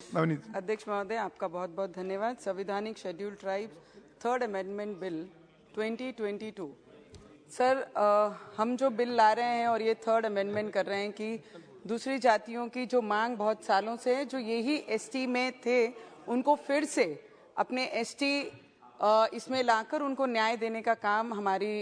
नवनीत। अध्यक्ष महोदय, आपका बहुत बहुत धन्यवाद। संवैधानिक schedule tribes 3rd amendment bill 2022। Sir, हम जो बिल ला रहे हैं और ये 3rd अमेंडमेंट कर रहे हैं कि दूसरी जातियों की जो मांग बहुत सालों से है, जो यही एसटी में थे, उनको फिर से अपने एसटी इसमें लाकर उनको न्याय देने का काम हमारी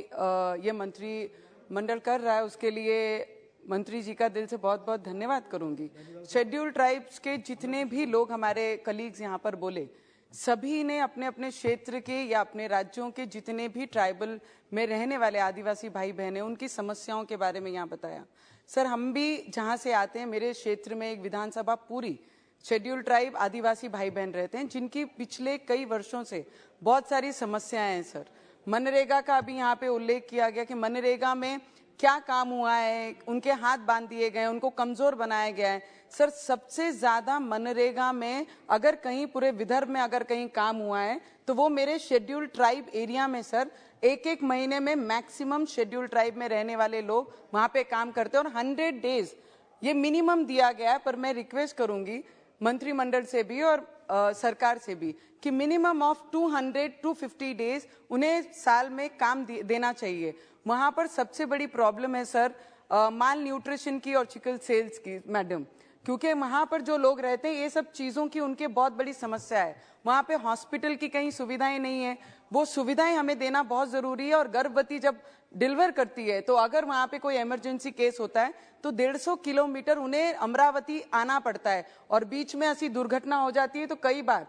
ये मंत्रिमंडल कर रहा है। उसके लिए मंत्री जी का दिल से बहुत बहुत धन्यवाद करूंगी। शेड्यूल ट्राइब्स के जितने भी लोग हमारे कलीग्स यहाँ पर बोले, सभी ने अपने अपने क्षेत्र के या अपने राज्यों के जितने भी ट्राइबल में रहने वाले आदिवासी भाई बहन हैं, उनकी समस्याओं के बारे में यहाँ बताया। सर, हम भी जहाँ से आते हैं, मेरे क्षेत्र में एक विधानसभा पूरी शेड्यूल ट्राइब आदिवासी भाई बहन रहते हैं, जिनकी पिछले कई वर्षों से बहुत सारी समस्याएं हैं। सर, मनरेगा का अभी यहाँ पे उल्लेख किया गया कि मनरेगा में क्या काम हुआ है, उनके हाथ बांध दिए गए, उनको कमजोर बनाया गया है। सर, सबसे ज्यादा मनरेगा में अगर कहीं पूरे विदर्भ में अगर कहीं काम हुआ है तो वो मेरे शेड्यूल ट्राइब एरिया में। सर, एक महीने में मैक्सिमम शेड्यूल ट्राइब में रहने वाले लोग वहां पे काम करते हैं और 100 डेज ये मिनिमम दिया गया है। पर मैं रिक्वेस्ट करूंगी मंत्रिमंडल से भी और सरकार से भी कि मिनिमम ऑफ 200-250 डेज उन्हें साल में काम देना चाहिए। वहां पर सबसे बड़ी प्रॉब्लम है सर माल न्यूट्रिशन की और चिकन सेल्स की, मैडम, क्योंकि वहां पर जो लोग रहते हैं ये सब चीजों की उनके बहुत बड़ी समस्या है। वहां पे हॉस्पिटल की कहीं सुविधाएं नहीं है, वो सुविधाएं हमें देना बहुत जरूरी है। और गर्भवती जब डिलीवर करती है तो अगर वहां पे कोई इमरजेंसी केस होता है तो 150 किलोमीटर उन्हें अमरावती आना पड़ता है और बीच में ऐसी दुर्घटना हो जाती है तो कई बार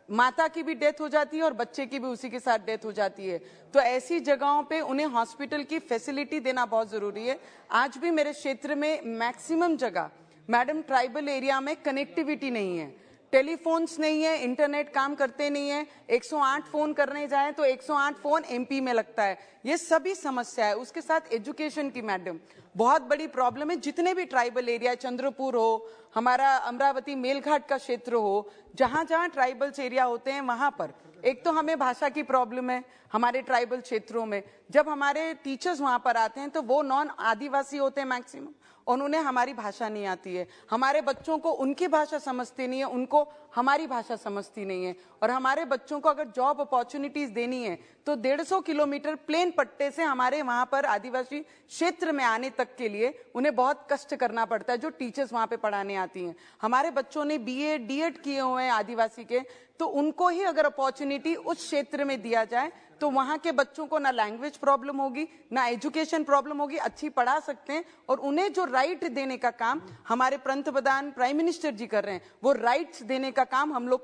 माता की भी डेथ हो जाती है और बच्चे की भी उसी के साथ डेथ हो जाती है। तो ऐसी जगहों पे उन्हें हॉस्पिटल की फैसिलिटी देना बहुत जरूरी है। आज भी मेरे क्षेत्र में मैक्सिमम जगह मैडम ट्राइबल एरिया में कनेक्टिविटी नहीं है, टेलीफोन्स नहीं है, इंटरनेट काम करते नहीं है। 108 फोन करने जाए तो 108 फोन एमपी में लगता है। ये सभी समस्या है। उसके साथ एजुकेशन की मैडम बहुत बड़ी प्रॉब्लम है। जितने भी ट्राइबल एरिया, चंद्रपुर हो, हमारा अमरावती मेलघाट का क्षेत्र हो, जहां जहां ट्राइबल्स एरिया होते हैं वहां पर एक तो हमें भाषा की प्रॉब्लम है। हमारे ट्राइबल क्षेत्रों में जब हमारे टीचर्स वहां पर आते हैं तो वो नॉन आदिवासी होते हैं मैक्सिमम और उन्हें हमारी भाषा नहीं आती है। हमारे बच्चों को उनकी भाषा समझती नहीं है, उनको हमारी भाषा समझती नहीं है। और हमारे बच्चों को अगर जॉब अपॉर्चुनिटीज देनी है तो 150 किलोमीटर प्लेन पट्टे से हमारे वहां पर आदिवासी क्षेत्र में आने तक के लिए उन्हें बहुत कष्ट करना पड़ता है, जो टीचर्स वहां पे पढ़ाने आती हैं। हमारे बच्चों ने बीए डीएड किए हुए हैं आदिवासी के, तो उनको ही अगर अपॉर्चुनिटी उस क्षेत्र में दिया जाए तो वहां के बच्चों को ना लैंग्वेज प्रॉब्लम होगी, ना एजुकेशन प्रॉब्लम होगी, अच्छी पढ़ा सकते हैं। और उन्हें जो राइट देने का काम हमारे पंतप्रधान प्राइम मिनिस्टर जी कर रहे हैं, वो राइट्स देने का काम हम लोग